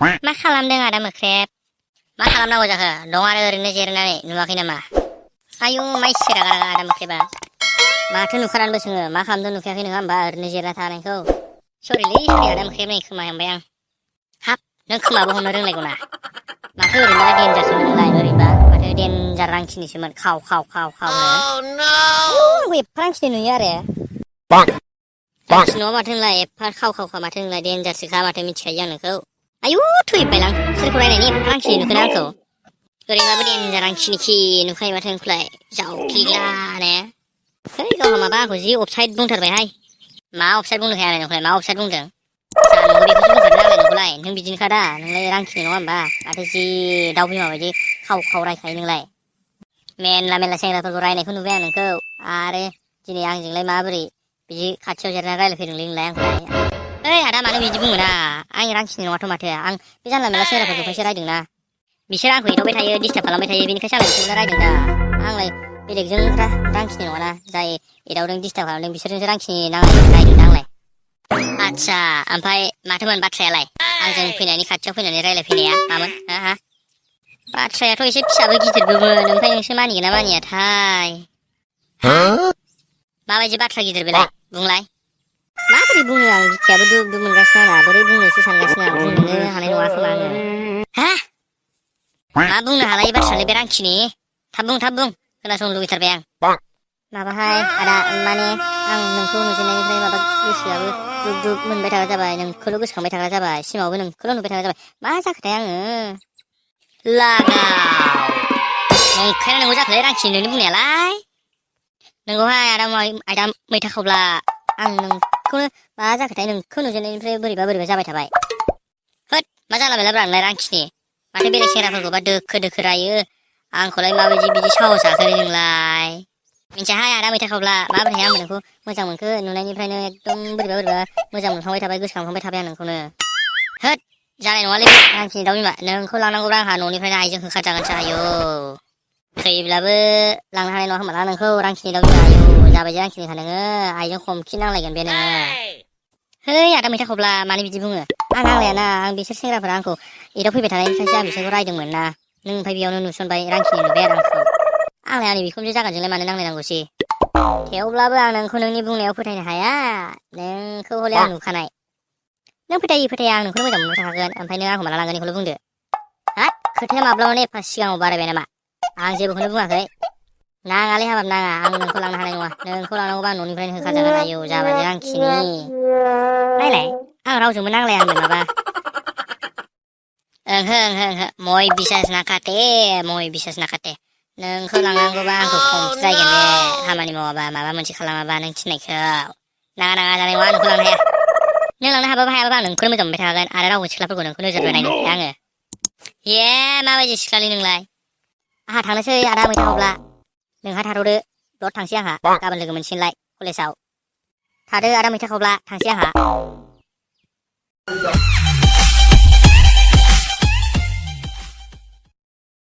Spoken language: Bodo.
मा खालामदों आदा मोख्रेब मा खालामनांगौ जाखो दं आरो ओरैनो जिरायनानै नुवाखै नामा आयु माइसि रागा रागा आदा मोख्रेबा माथो नुखानानैबो सोङो मा खालामदों नुखायाखै नोङा होमबा ओरैनो जिरायना थानायखौ सरिलै सरि आदा मोख्रेब नै खोमा हमबाय आं हाब नों खोमाबो हमनो रोंलायगौना माथो ओरैनोलाय देनजारसोमोन नोंलाय ओरैनोबा माथो देनजार रांखिनिसोमोन खाव खाव खाव खावनो आयु आंबो एफा रांखिनि नुयो आरो रांखिनि नङा माथो नोंलाय एफा खाव खावखा माथो नोंलाय देनजारसोखा माथो मिथिखायो आं नोंखौ आयु थैबायलां सोरखौ रायनायनि एफा रांखिनि नुखोना आंखौ ओरैनोबाबो देनजार रांखिनिखि नुखायो माथो नोंखौलाय जावख्लिग्लानो है गावहा माबा आंखौ जि अफसाइद बुंथारबायहाय मा अफसाइद बुंदों आंलाय नोंखौलाय मा अफसाइद बुंदों जा नंगौ बेखौसो बुंखादों आंलाय नोंखौलाय नों बिदिनोखा दा नोंलाय रांखिनि नङा होमबा माथो जि दाउ बिमा बायदि खाव खाव रायखायो नोंलाय मेरला मेरला सेंग्राफोरखौ रायनायखौ नुबाय आं नोंखौ आरो दिनै आंजोंलाय माबोरै बिदि खाथियाव जिरायना रायलायफैदोंलै नोंलाय आंखौलाय ओइ आदा मानो बिदि बुङोना आं रांखिनि नङाथ' माथो आं बे जानला मेरला सेंग्राफोरखौसो रायदोंना बिसोर आंखौ एदावबाय थायो डिस्टार्ब खालामबाय थायो बेनिखायसो आंलाय बिसोरखौनो रायदों दा आंलाय बेलेगजों रांखिनि नङाना जाय एदावदों डिस्टार्ब खालामदों बिसोरजोंसो रांखिनि रायदों आंलाय आदसा ओमफ्राय माथोमोन बाथ्रायालाय आंजों फैनायनि खाथियाव फैनानै रायलायफैनाया मामोन हा बाथ्रायाथ' एसे फिसाबो गिदिरबोमोन ओमफ्राय नोंसो मानिगोन ना मानियाथाय हा माबायदि बाथ्रा गिदिर बेलाय बुंलाय माबोरै बुंनो आं बिखायाबो दुब दुब मोनगासिनो आंना बोरै बुंनोसो सानगासिनो आं बुंनोनो हानाय नङा खोमा आङो हा मा बुंनो हालायै बाथ्रालै बे रांखिनि थाब बुं खोनासंनो लुगैथारबाय आं माबाहाय आदा माने आं नोंखौ नुजेननायनिफ्राय माबा गोसोआबो दुब दुब मोनबाय थाग्रा जाबाय नोंखौल' गोसोखांबाय थाग्रा जाबाय सिमाङावबो नोंखौल' नुबाय थाग्रा जाबाय मा जाखोथाय आङो लागाव नंखायना नंगौ जाखोलै रांखिनि नोंनि बुंनायालाय नोंगौहाय आदा मैथा खावब्ला आं नोंखौनो मा जाखोथाय नोंखौ नुजेननायनिफ्राय बोरैबा जाबाय थाबाय होद मा जाला मेला ब्रा नोंलाय रांखिनि माथो बेलेग सेंग्राफोरखौबा दोखो दोखो रायो आंखौलाय माबायदि बिदि साहस जाखोलै नोंलाय मिन्थियाहाय आदा मैथा खावब्ला माबोरैहाय आंबो नोंखौ मोजां मोनखो नुनायनिफ्रायनो एकदम बोरैबा मोजां मोनखांबाय थाबाय गोसोखांखांबाय थाबाय आं नोंखौनो होद जानाय नङालै बे रांखिनि दाउ बिमा नोंखौ लांनांगौब्ला आंहा न'निफ्रायनो आइजों होखारजागोनसो आयौ थैब्लाबो लांनो हानाय नङा खोमालां नोंखौ रांखिनि दाउ बिमा आयौ जाबायदि रांखिनिखा नोङो आइजों खमखि नांलायगोन बे नोङो है आदा मैथा खावब्ला मानो बिदि बुङो आं नांलायाना आं बिसोर सेंग्राफोरा आंखौ एदाव फैबाय थानायनिफ्रायसो आं बिसोरखौ रायदोंमोन ना नों ओमफ्राय बेयावनो नुसनबाय रांखिनि नुबाय आरो आंखौ आंलाय आंनि बिखुनजो जागोनजोंलाय मानो नांलायनांगौसै थेवब्लाबो आं नोंखौ नोंनि बुंनायाव फोथायनो हाया नोंखौ हले आं नुखानाय नों फोथाया आं नोंखौनो मोजां मोनबाय थाखागोन ओमफ्राय नों आंखौ माला लांगोन बेखौल' बुंदो हाब खोथाया माब्लाबानो एफा सिगाङाव बारायबाय नामा आं जेबोखौनो बुङाखै नाङालै हाबाब नाङा आं नोंखौ लांनो हानाय नङा नोंखौ लांनांगौबा आं न'निफ्रायनो होखारजागोन आयौ जाबायदि रांखिनि नायलाय आं रावजोंबो नांलाया होनबाय माबा ओंहो मय बिसास नाखाते नोंखौ लांनांगौबा आंखौ खमस्रायगोन बे खामानि मावाबा माबा मोनसे खालामाबा नों थिननायखौ नाङा जानाय नङा नोंखौ लांनो हाया नों लांनो हायाबाबो आं नोंखौनो मोजां मोनबाय थागोन आरो रावबो सिख्लाफोरखौ नोंखौ नोजोर बोनाय नुखाया आङो हे माबायदि सिख्लालै नोंलाय आंहा थांनोसै आदा मैथा खावब्ला नोंहा थाथ'दो दद थांसै आंहा गाबोन लोगो मोनसिगोनलाय कलेजाव थादो आदा मैथा खावब्ला थांसै आंहा